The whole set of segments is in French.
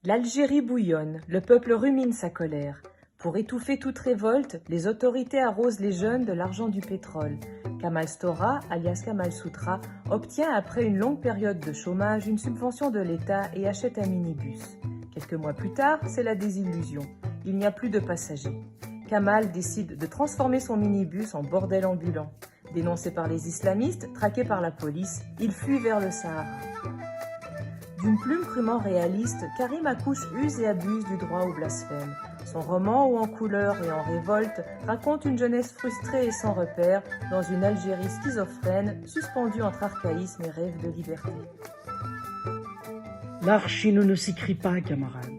L'Algérie bouillonne, le peuple rumine sa colère. Pour étouffer toute révolte, les autorités arrosent les jeunes de l'argent du pétrole. Kamal Stora, alias Kamal Soutra, obtient après une longue période de chômage une subvention de l'État et achète un minibus. Quelques mois plus tard, c'est la désillusion. Il n'y a plus de passagers. Kamal décide de transformer son minibus en bordel ambulant. Dénoncé par les islamistes, traqué par la police, il fuit vers le Sahara. D'une plume crûment réaliste, Karim Akouche use et abuse du droit au blasphème. Son roman, haut en couleurs et en révolte, raconte une jeunesse frustrée et sans repère dans une Algérie schizophrène, suspendue entre archaïsme et rêve de liberté. L'archine ne s'écrit pas, camarade.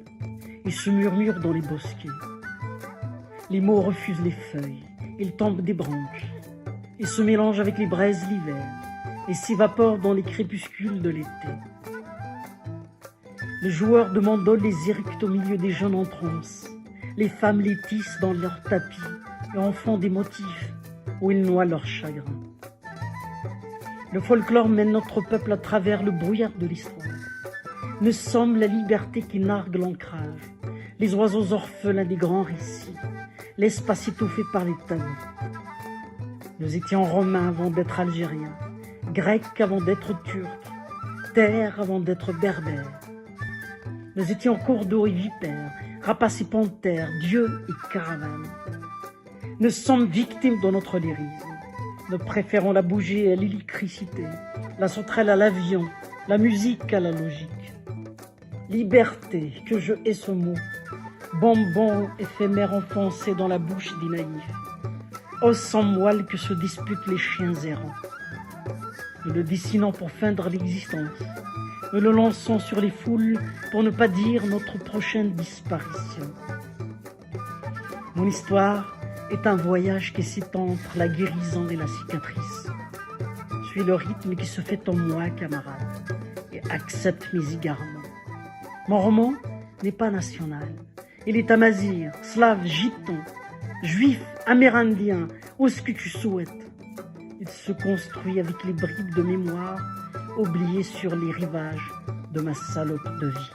Il se murmure dans les bosquets. Les mots refusent les feuilles. Ils tombent des branches. Ils se mélangent avec les braises l'hiver et s'évaporent dans les crépuscules de l'été. Le joueur de mandole les éructe au milieu des jeunes en transe. Les femmes les tissent dans leurs tapis et en font des motifs où ils noient leur chagrin. Le folklore mène notre peuple à travers le brouillard de l'histoire. Nous sommes la liberté qui nargue l'ancrage, les oiseaux orphelins des grands récits, l'espace étouffé par les tabous. Nous étions romains avant d'être algériens, grecs avant d'être turcs, terres avant d'être berbères. Nous étions cours d'eau et vipères, rapaces et panthères, dieux et caravanes. Nous sommes victimes de notre lyrisme. Nous préférons la bougie à l'électricité, la sauterelle à l'avion, la musique à la logique. Liberté, que je hais ce mot, bonbon éphémère enfoncé dans la bouche des naïfs, os sans moelle que se disputent les chiens errants. Nous le dessinons pour feindre l'existence. Nous le lançons sur les foules pour ne pas dire notre prochaine disparition. Mon histoire est un voyage qui s'étend entre la guérison et la cicatrice. Suis le rythme qui se fait en moi, camarade, et accepte mes égarements. Mon roman n'est pas national. Il est amazigh, slave, giton, juif, amérindien, ou ce que tu souhaites. Il se construit avec les bribes de mémoire oubliées sur les rivages de ma salope de vie.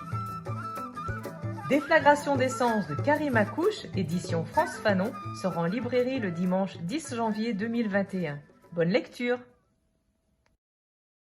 Déflagration d'essence de Karim Akouche, édition France Fanon, sera en librairie le dimanche 10 janvier 2021. Bonne lecture!